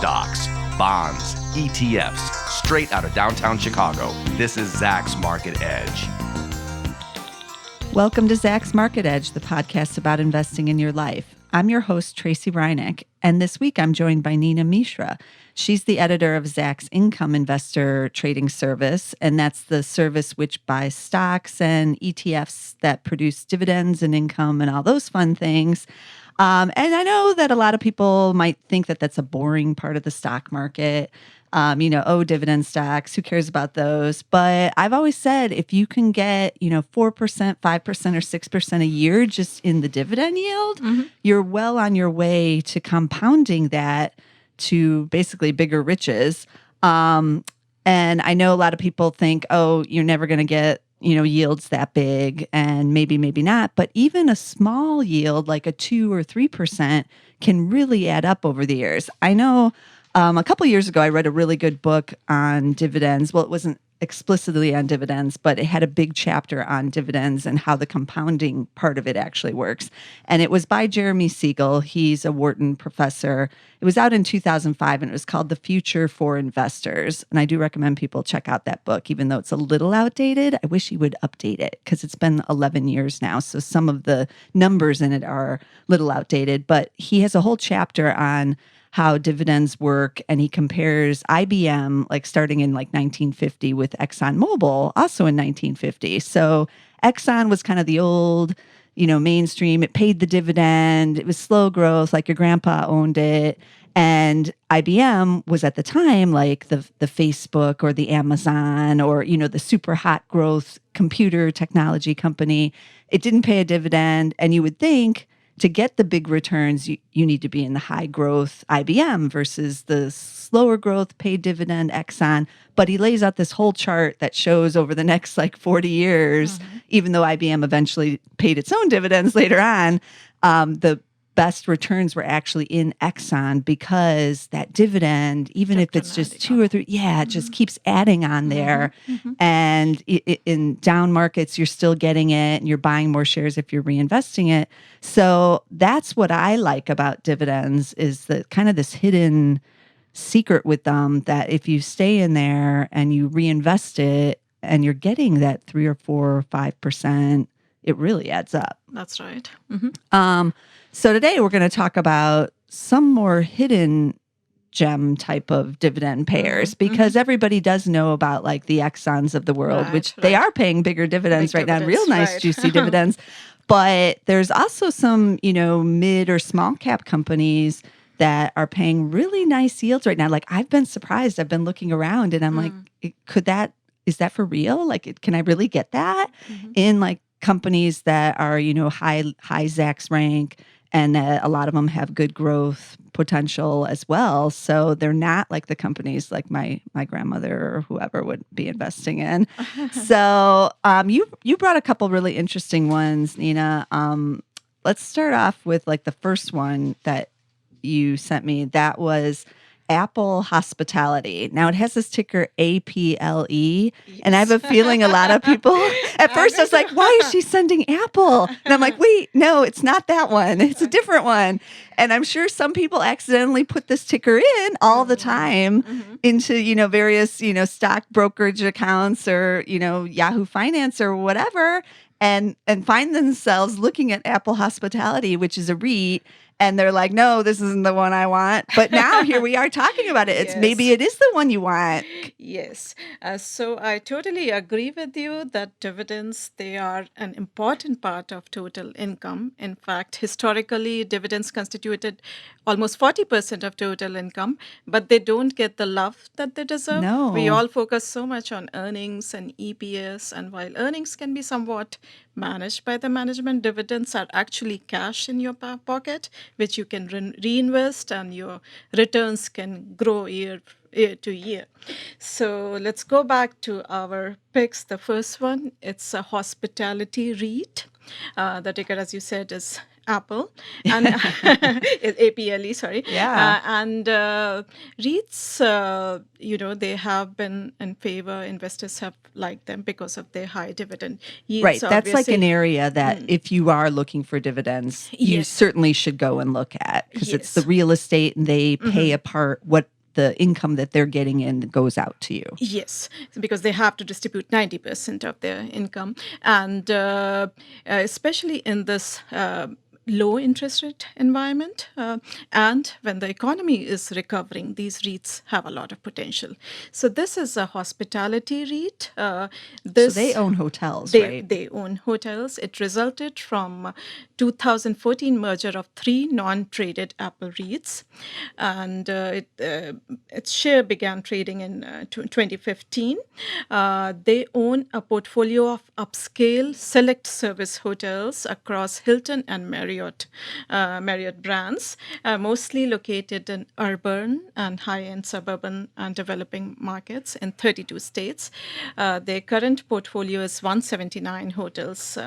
Stocks, bonds, ETFs, straight out of downtown Chicago. This is Zach's Market Edge. Welcome to Zach's Market Edge, the podcast about investing in your life. I'm your host, Tracey Reineck, and this week I'm joined by Neena Mishra. She's the editor of Zach's Income Investor Trading Service, and that's the service which buys stocks and ETFs that produce dividends and income and all those fun things. And I know that a lot of people might think that that's a boring part of the stock market. Dividend stocks, who cares about those? But I've always said if you can get, 4%, 5%, or 6% a year just in the dividend yield, you're well on your way to compounding that to basically bigger riches. And I know a lot of people think, you're never going to get yields that big, and maybe not. But even a small yield like a 2 or 3% can really add up over the years. I know a couple of years ago, I read a really good book on dividends. Well, it wasn't explicitly on dividends, but it had a big chapter on dividends and how the compounding part of it actually works. And it was by Jeremy Siegel. He's a Wharton professor. It was out in 2005, and it was called The Future for Investors. And I do recommend people check out that book, even though it's a little outdated. I wish he would update it because it's been 11 years now. So some of the numbers in it are a little outdated. But he has a whole chapter on how dividends work, and he compares IBM, starting in 1950, with ExxonMobil, also in 1950. So Exxon was kind of the old, mainstream. It paid the dividend. It was slow growth, like your grandpa owned it. And IBM was at the time like the Facebook or the Amazon or, the super hot growth computer technology company. It didn't pay a dividend, and you would think to get the big returns, you need to be in the high growth IBM versus the slower growth paid dividend Exxon. But he lays out this whole chart that shows over the next 40 years, even though IBM eventually paid its own dividends later on, the best returns were actually in Exxon because that dividend, even if it's just 2 or 3, it just keeps adding on there. And in down markets, you're still getting it and you're buying more shares if you're reinvesting it. So that's what I like about dividends, is the kind of this hidden secret with them, that if you stay in there and you reinvest it and you're getting that 3 or 4 or 5%, it really adds up. That's right. So today we're going to talk about some more hidden gem type of dividend payers, because everybody does know about the Exxons of the world, which they are paying bigger dividends right now, real nice juicy dividends. But there's also some, mid or small cap companies that are paying really nice yields right now. I've been surprised. I've been looking around and I'm is that for real? Can I really get that in companies that are, high Zacks rank, and that a lot of them have good growth potential as well. So they're not like the companies like my grandmother or whoever would be investing in. So you brought a couple really interesting ones, Neena. Let's start off with the first one that you sent me. That was Apple Hospitality. Now it has this ticker APLE, and I have a feeling a lot of people at first I was like, why is she sending Apple? And I'm like, wait, no, it's not that one. It's a different one. And I'm sure some people accidentally put this ticker in all the time into, various, stock brokerage accounts or, Yahoo Finance or whatever, and find themselves looking at Apple Hospitality, which is a REIT. And they're like, no, this isn't the one I want. But now here we are talking about it. It's maybe it is the one you want. Yes. So I totally agree with you that dividends, they are an important part of total income. In fact, historically, dividends constituted almost 40% of total income, but they don't get the love that they deserve. No. We all focus so much on earnings and EPS, and while earnings can be somewhat managed by the management, dividends are actually cash in your pocket, which you can reinvest, and your returns can grow year to year. So let's go back to our picks. The first one, it's a hospitality REIT. The ticker, as you said, is Apple, and APLE, sorry. Yeah. And REITs, they have been in favor. Investors have liked them because of their high dividend yields. Right. That's like an area that if you are looking for dividends, you certainly should go and look at, because it's the real estate and they pay a part. the income that they're getting in goes out to you. Yes, because they have to distribute 90% of their income. And especially in this low interest rate environment, and when the economy is recovering, these REITs have a lot of potential. So this is a hospitality REIT. So they own hotels, right? They own hotels. It resulted from 2014 merger of three non-traded Apple REITs, and its share began trading in 2015. They own a portfolio of upscale select service hotels across Hilton and Marriott brands, mostly located in urban and high-end suburban and developing markets in 32 states. Their current portfolio is 179 hotels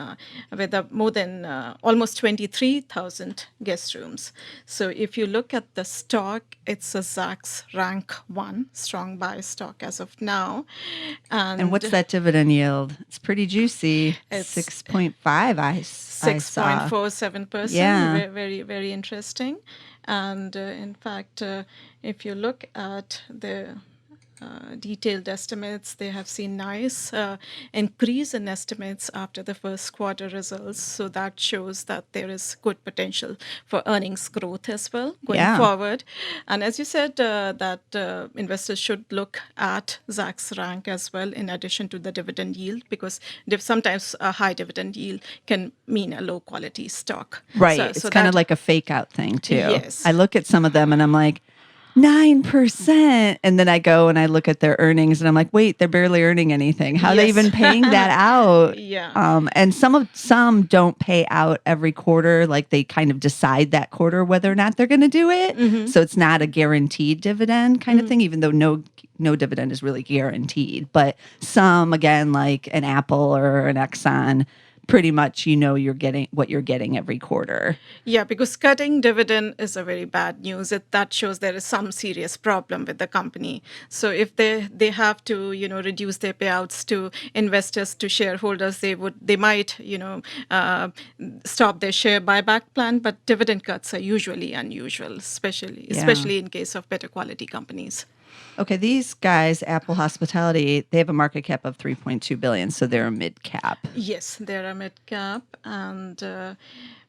with more than almost 23,000 guest rooms. So if you look at the stock, it's a Zacks rank 1 strong buy stock as of now. And what's that dividend yield? It's pretty juicy. It's 6.5. I saw 6.47%. Yeah. Very, very, very interesting. And in fact, if you look at the detailed estimates, they have seen nice increase in estimates after the first quarter results. So that shows that there is good potential for earnings growth as well going forward. And as you said, that investors should look at Zacks rank as well in addition to the dividend yield, because sometimes a high dividend yield can mean a low quality stock. Right. It's kind of like a fake out thing too. Yes. I look at some of them and I'm like, 9%. And then I go and I look at their earnings and I'm like, wait, they're barely earning anything. How are they even paying that out? Yeah. And some don't pay out every quarter. Like they kind of decide that quarter whether or not they're going to do it. Mm-hmm. So it's not a guaranteed dividend kind of thing, even though no dividend is really guaranteed. But some, again, like an Apple or an Exxon, pretty much you're getting what you're getting every quarter. Yeah, because cutting dividend is a very bad news. That shows there is some serious problem with the company. So if they have to reduce their payouts to investors, to shareholders, they might stop their share buyback plan. But dividend cuts are usually unusual, especially in case of better quality companies. Okay, these guys, Apple Hospitality, they have a market cap of $3.2 billion, so they're a mid cap. Yes, they're a mid cap. And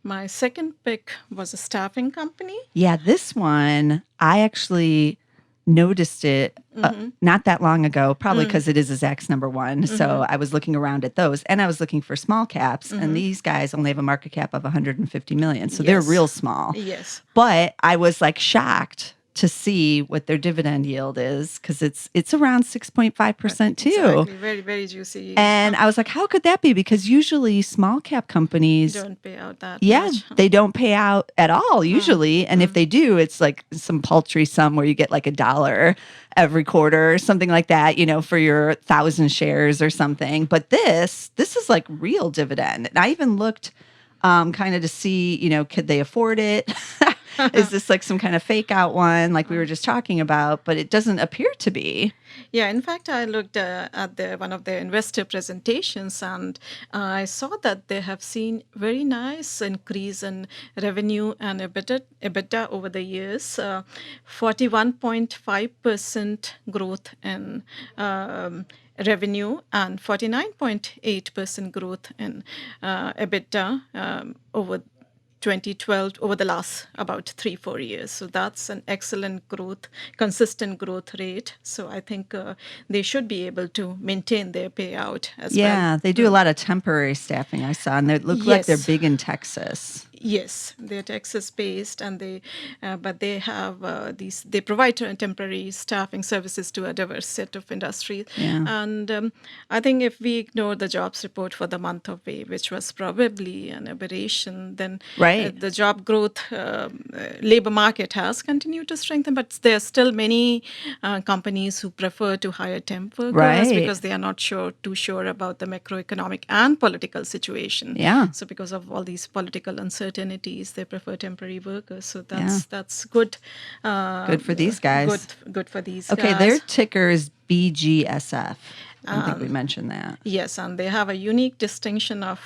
my second pick was a staffing company. Yeah, this one, I actually noticed it not that long ago, probably because it is a Zacks number one. So I was looking around at those, and I was looking for small caps, and these guys only have a market cap of 150 million. So they're real small. Yes. But I was like shocked to see what their dividend yield is, because it's around 6.5% too. Exactly. Very, very juicy. And I was like, how could that be? Because usually small cap companies don't pay out that much. They don't pay out at all usually. And if they do, it's like some paltry sum where you get like $1 every quarter or something like that, for your 1,000 shares or something. But this is like real dividend. And I even looked kind of to see, could they afford it? Is this like some kind of fake out one like we were just talking about? But it doesn't appear to be. Yeah, in fact, I looked at one of their investor presentations, and I saw that they have seen very nice increase in revenue and EBITDA over the years, 41.5% growth in revenue and 49.8% growth in EBITDA over 2012, over the last about 3-4 years. So that's an excellent growth, consistent growth rate. So I think they should be able to maintain their payout as well. Yeah, they do a lot of temporary staffing, I saw, and they look like they're big in Texas. Yes, they're Texas-based, and they have they provide temporary staffing services to a diverse set of industries. Yeah. And I think if we ignore the jobs report for the month of May, which was probably an aberration, then the job growth, labor market has continued to strengthen. But there are still many companies who prefer to hire temp workers because they are not too sure about the macroeconomic and political situation. Yeah. So because of all these political uncertainties, they prefer temporary workers. So that's good. Good for these guys. Good for these guys. Okay, their ticker is BGSF. I don't think we mentioned that. Yes, and they have a unique distinction of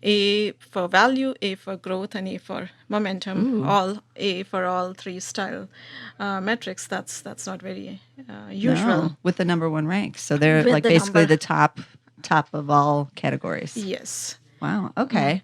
A for value, A for growth, and A for momentum. All A for all three style metrics. That's not very usual. No, with the number one rank. So they're With like the basically number. the top of all categories. Yes. Wow. Okay.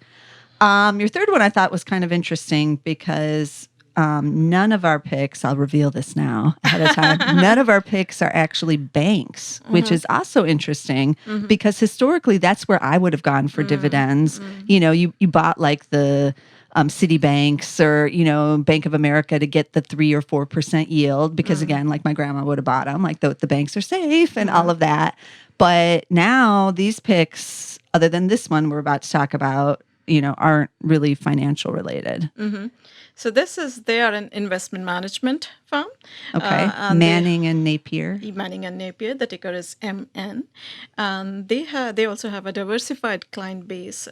Your third one I thought was kind of interesting because none of our picks, I'll reveal this now ahead of time, none of our picks are actually banks, which is also interesting because historically that's where I would have gone for dividends. You know, you bought like the Citibanks or, Bank of America to get the 3 or 4% yield because again, like my grandma would have bought them, like the banks are safe and all of that. But now these picks, other than this one we're about to talk about, aren't really financial related. So they are an investment management firm. Okay. And Manning and Napier. Manning and Napier. The ticker is MN, and they also have a diversified client base,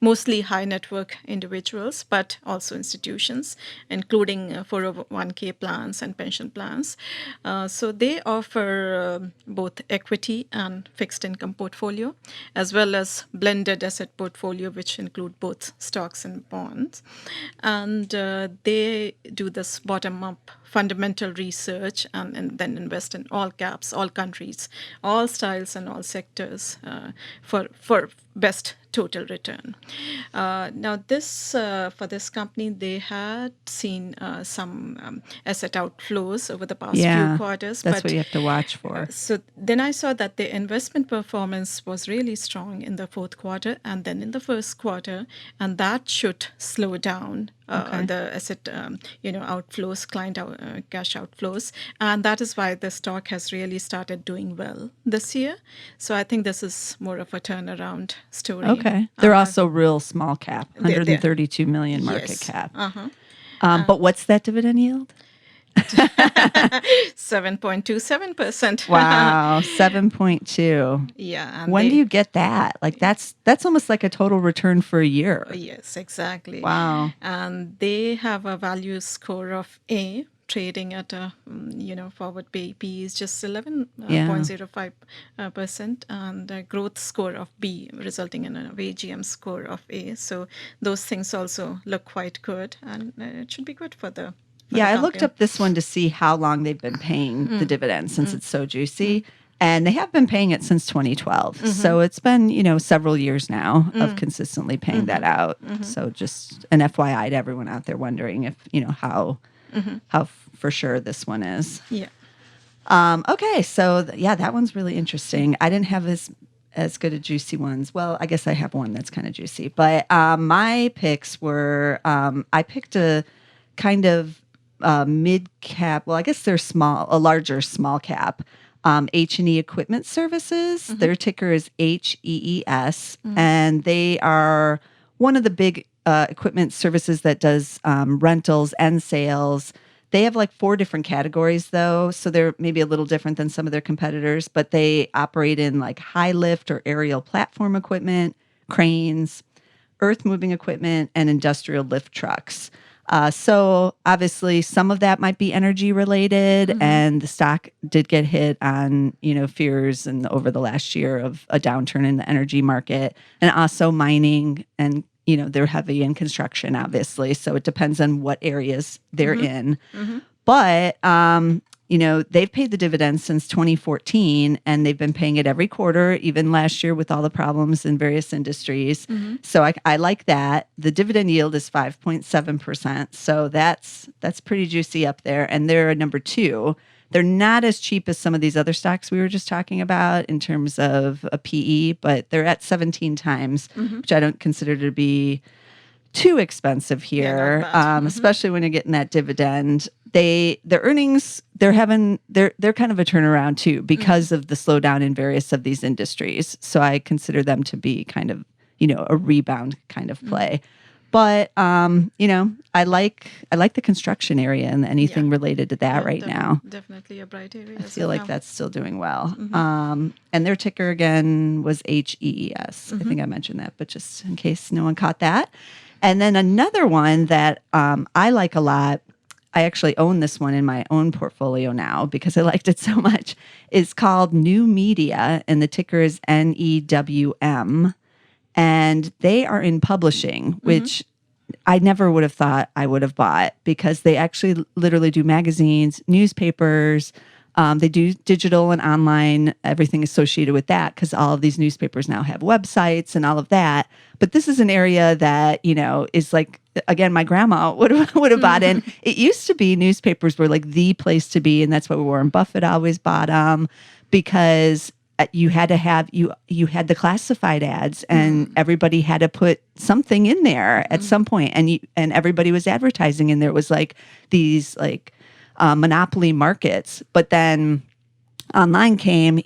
mostly high net worth individuals, but also institutions, including 401k plans and pension plans. So they offer both equity and fixed income portfolio, as well as blended asset portfolio, which include both stocks and bonds. And they do this bottom-up fundamental research and then invest in all caps, all countries, all styles, and all sectors for best total return. Now, for this company, they had seen some asset outflows over the past few quarters. That's what you have to watch for. So then I saw that the investment performance was really strong in the fourth quarter and then in the first quarter, and that should slow down the asset, outflows, cash outflows, and that is why the stock has really started doing well this year. So I think this is more of a turnaround story. Okay. They're also real small cap, 132 million market Yes. cap. But what's that dividend yield? 7.27%. Wow, 7.2. Yeah. And When do you get that? Like that's almost like a total return for a year. Yes, exactly. Wow. And they have a value score of A, trading at a forward PE is just 11.05%, and a growth score of B, resulting in a VGM score of A. So those things also look quite good, and it should be good for the. I looked up this one to see how long they've been paying the dividends since it's so juicy. And they have been paying it since 2012. So it's been, several years now of consistently paying that out. So just an FYI to everyone out there wondering if, how for sure this one is. Yeah. Okay. So that one's really interesting. I didn't have as good a juicy ones. Well, I guess I have one that's kind of juicy. But my picks were, I picked a kind of mid-cap, well, I guess they're a larger small cap, H&E Equipment Services. Their ticker is HEES, and they are one of the big equipment services that does rentals and sales. They have like 4 different categories, though, so they're maybe a little different than some of their competitors, but they operate in like high lift or aerial platform equipment, cranes, earth-moving equipment, and industrial lift trucks. So obviously some of that might be energy related, and the stock did get hit on, fears and over the last year of a downturn in the energy market, and also mining, and, they're heavy in construction, obviously. So it depends on what areas they're in. But, they've paid the dividends since 2014, and they've been paying it every quarter, even last year with all the problems in various industries. So I like that. The dividend yield is 5.7%. So that's pretty juicy up there. And they're number 2. They're not as cheap as some of these other stocks we were just talking about in terms of a PE, but they're at 17 times, which I don't consider to be too expensive here, especially when you're getting that dividend. Their earnings, they're kind of a turnaround too because of the slowdown in various of these industries. So I consider them to be kind of, a rebound kind of play. But I like the construction area and anything related to that now. Definitely a bright area. I feel like that's still doing well. And their ticker again was HEES. I think I mentioned that, but just in case no one caught that. And then another one that I like a lot, I actually own this one in my own portfolio now because I liked it so much, is called New Media, and the ticker is NEWM. and they are in publishing, which I never would have thought I would have bought, because they actually literally do magazines, newspapers. They do digital and online, everything associated with that, because all of these newspapers now have websites and all of that. But this is an area that, is like, again, my grandma would have bought in. It used to be newspapers were like the place to be, and that's why Warren Buffett always bought them, because you had to have you had the classified ads, and everybody had to put something in there at some point, and everybody was advertising, and there was like these like monopoly markets. But then online came,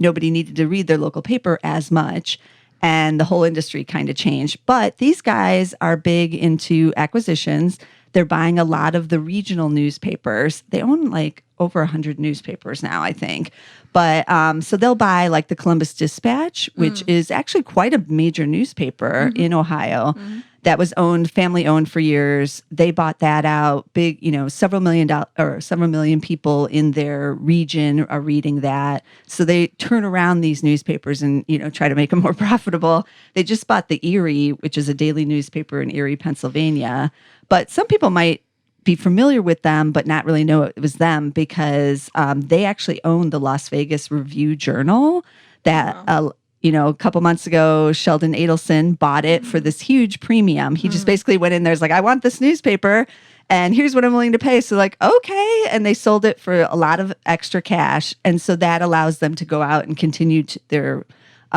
nobody needed to read their local paper as much, and the whole industry kind of changed. But these guys are big into acquisitions. They're buying a lot of the regional newspapers. They own like over 100 newspapers now, I think. But so they'll buy like the Columbus Dispatch, which is actually quite a major newspaper in Ohio. That was family owned for years. They bought that out. Big, several million people in their region are reading that. So they turn around these newspapers and, try to make them more profitable. They just bought the Erie, which is a daily newspaper in Erie, Pennsylvania. But some people might be familiar with them, but not really know it was them, because they actually own the Las Vegas Review-Journal that, a couple months ago, Sheldon Adelson bought it for this huge premium. He just basically went in there's like, I want this newspaper, and here's what I'm willing to pay. So like, okay. And they sold it for a lot of extra cash. And so that allows them to go out and continue their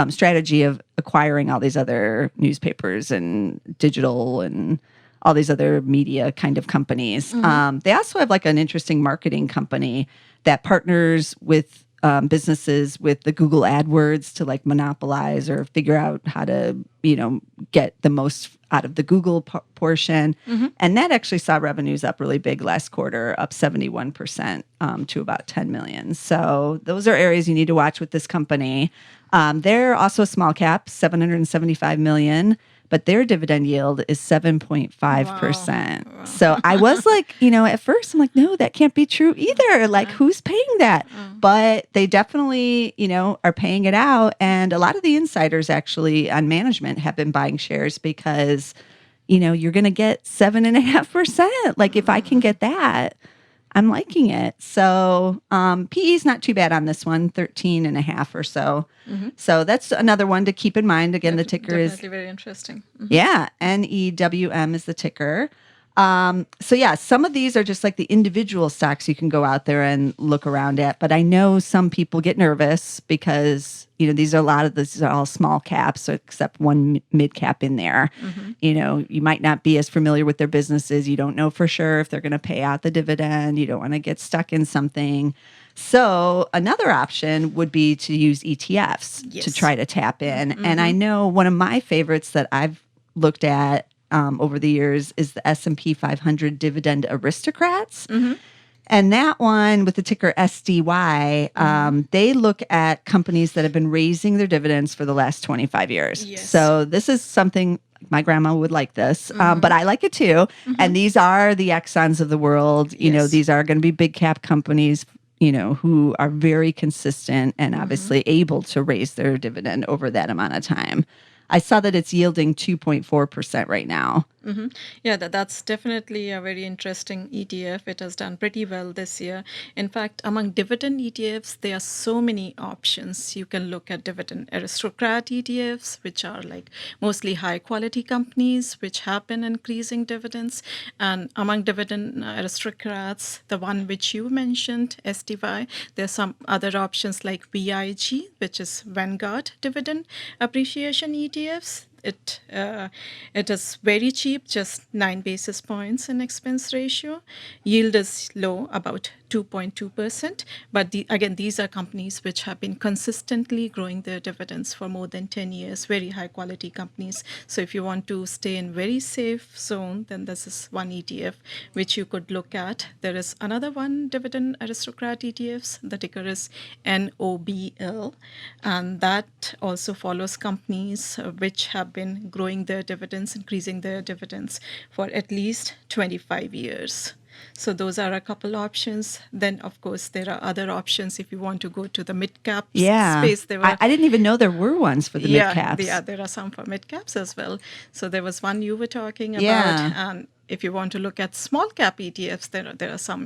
strategy of acquiring all these other newspapers and digital and all these other media kind of companies. They also have like an interesting marketing company that partners with businesses with the Google AdWords to like monopolize or figure out how to, get the most out of the Google portion. And that actually saw revenues up really big last quarter, up 71% to about 10 million. So those are areas you need to watch with this company. They're also a small cap, 775 million. But their dividend yield is 7.5%. Wow. So I was like, at first I'm like, no, that can't be true either. Like, who's paying that? But they definitely, are paying it out. And a lot of the insiders actually on management have been buying shares because, you're going to get 7.5%. Like, if I can get that, I'm liking it. So PE is not too bad on this one, 13.5 or so. So that's another one to keep in mind. Again, the ticker is definitely very interesting. yeah, NEWM is the ticker. So yeah, some of these are just like the individual stocks you can go out there and look around at. But I know some people get nervous because, these are all small caps, except one mid cap in there. You might not be as familiar with their businesses. You don't know for sure if they're going to pay out the dividend. You don't want to get stuck in something. So another option would be to use ETFs to try to tap in. And I know one of my favorites that I've looked at over the years is the S&P 500 Dividend Aristocrats. And that one with the ticker SDY, they look at companies that have been raising their dividends for the last 25 years. So this is something my grandma would like this, but I like it too. And these are the Exxons of the world. These are going to be big cap companies, who are very consistent and obviously able to raise their dividend over that amount of time. I saw that it's yielding 2.4% right now. Yeah, that's definitely a very interesting ETF. It has done pretty well this year. In fact, among dividend ETFs, there are so many options. You can look at dividend aristocrat ETFs, which are like mostly high quality companies which have been increasing dividends. And among dividend aristocrats, the one which you mentioned, SDY, there are some other options like VIG, which is Vanguard Dividend Appreciation ETFs. It is very cheap, just 9 basis points in expense ratio. Yield is low, about 2.2%. But again, these are companies which have been consistently growing their dividends for more than 10 years, very high quality companies. So if you want to stay in very safe zone, then this is one ETF which you could look at. There is another one, Dividend Aristocrat ETFs. The ticker is NOBL. And that also follows companies which have been growing their dividends, increasing their dividends for at least 25 years. So those are a couple options. Then, of course, there are other options if you want to go to the mid-cap space. There were, I didn't even know there were ones for the mid-caps. Yeah, there are some for mid-caps as well. So there was one you were talking about. Yeah. And if you want to look at small-cap ETFs, there are some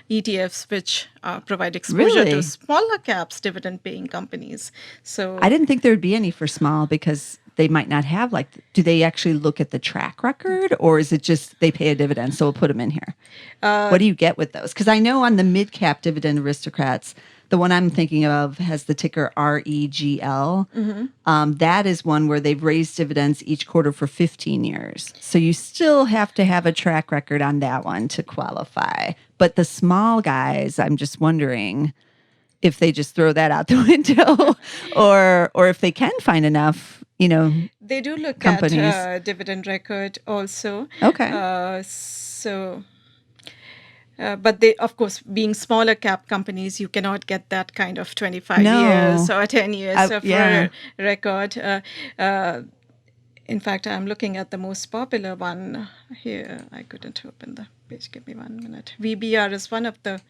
ETFs which provide exposure Really? to smaller caps, dividend-paying companies. So I didn't think there would be any for small because they might not have do they actually look at the track record, or is it just they pay a dividend, so we'll put them in here? What do you get with those? Because I know on the mid-cap dividend aristocrats, the one I'm thinking of has the ticker REGL. That is one where they've raised dividends each quarter for 15 years. So you still have to have a track record on that one to qualify. But the small guys, I'm just wondering if they just throw that out the window or if they can find enough, they do look companies. at dividend record also. Okay. But they, of course, being smaller cap companies, you cannot get that kind of 25 No. years or 10 years of yeah. record. In fact, I'm looking at the most popular one here. I couldn't open the page. Give me 1 minute. VBR is one of the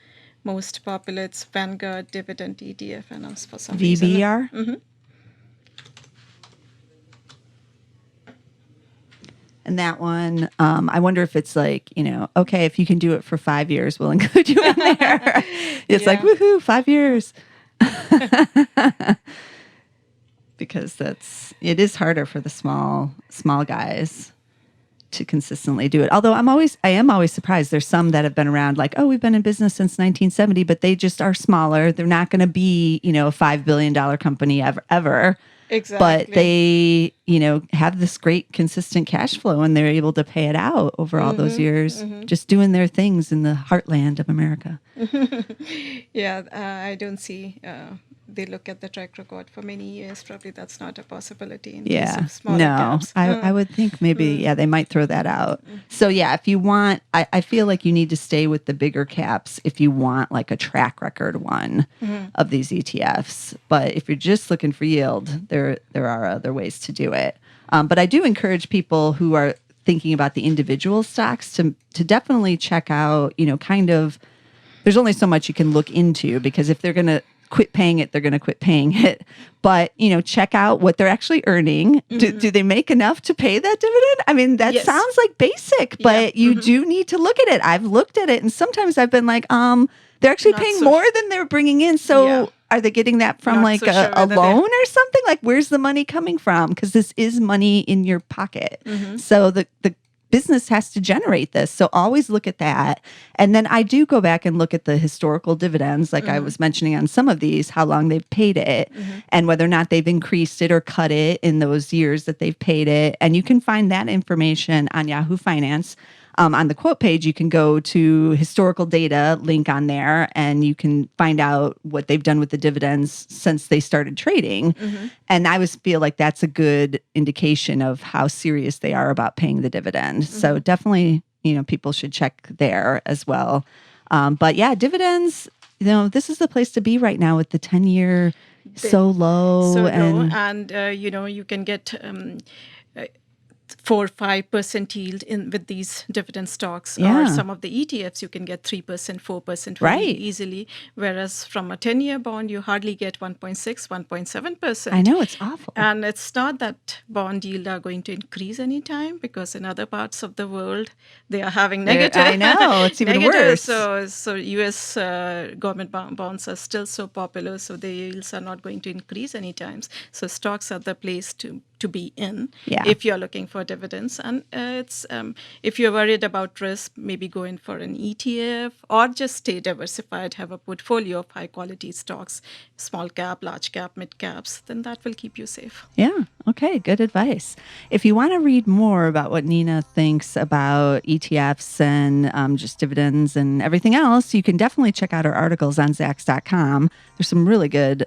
most popular. It's Vanguard Dividend ETF, and for some reason. VBR? Mm-hmm. And that one, I wonder if it's like, okay, if you can do it for 5 years, we'll include you in there. It's like, woohoo, 5 years. Because it is harder for the small guys to consistently do it. Although I am always surprised. There's some that have been around like, oh, we've been in business since 1970, but they just are smaller. They're not going to be, a $5 billion company ever. Exactly. But they, have this great consistent cash flow and they're able to pay it out over all those years, just doing their things in the heartland of America. Yeah, I don't see. They look at the track record for many years. Probably that's not a possibility in case of smaller caps. I would think maybe, they might throw that out. So if you want, I feel like you need to stay with the bigger caps if you want like a track record one of these ETFs. But if you're just looking for yield, there are other ways to do it. But I do encourage people who are thinking about the individual stocks to definitely check out, there's only so much you can look into because if they're going to quit paying it, they're going to quit paying it. But, check out what they're actually earning. Do they make enough to pay that dividend? I mean, that sounds like basic, but you do need to look at it. I've looked at it and sometimes I've been like, they're actually Not paying so more than they're bringing in. So are they getting that from Not like so sure a whether loan or something? Like, where's the money coming from? Because this is money in your pocket. So the business has to generate this. So always look at that. And then I do go back and look at the historical dividends, like I was mentioning on some of these, how long they've paid it and whether or not they've increased it or cut it in those years that they've paid it. And you can find that information on Yahoo Finance. On the quote page, you can go to historical data link on there and you can find out what they've done with the dividends since they started trading. And I always feel like that's a good indication of how serious they are about paying the dividend. So definitely, people should check there as well. But dividends, this is the place to be right now with the 10-year so low. And you can get 4 or 5% yield with these dividend stocks, or some of the ETFs you can get 3%, 4% very easily. Whereas from a 10-year bond, you hardly get 1.6, 1.7%. I know, it's awful. And it's not that bond yield are going to increase anytime because in other parts of the world, they are having negative. I know, it's even worse. So U.S. Government bonds are still so popular, so the yields are not going to increase anytime. So stocks are the place to be in if you're looking for dividends. And it's if you're worried about risk, maybe go in for an ETF or just stay diversified, have a portfolio of high quality stocks, small cap, large cap, mid caps, then that will keep you safe. Yeah. Okay. Good advice. If you want to read more about what Neena thinks about ETFs and just dividends and everything else, you can definitely check out our articles on Zacks.com. There's some really good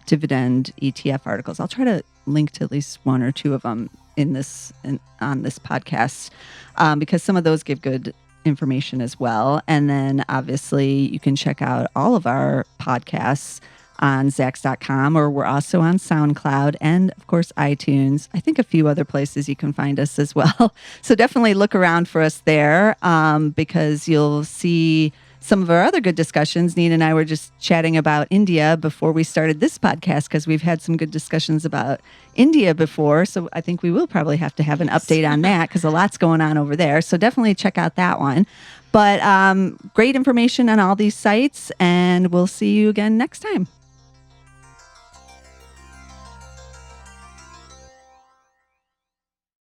dividend ETF articles. I'll try to link to at least one or two of them on this podcast because some of those give good information as well. And then obviously you can check out all of our podcasts on Zacks.com, or we're also on SoundCloud and, of course, iTunes. I think a few other places you can find us as well. So definitely look around for us there because you'll see some of our other good discussions. Neena and I were just chatting about India before we started this podcast because we've had some good discussions about India before. So I think we will probably have to have an update on that because a lot's going on over there. So definitely check out that one. But great information on all these sites, and we'll see you again next time.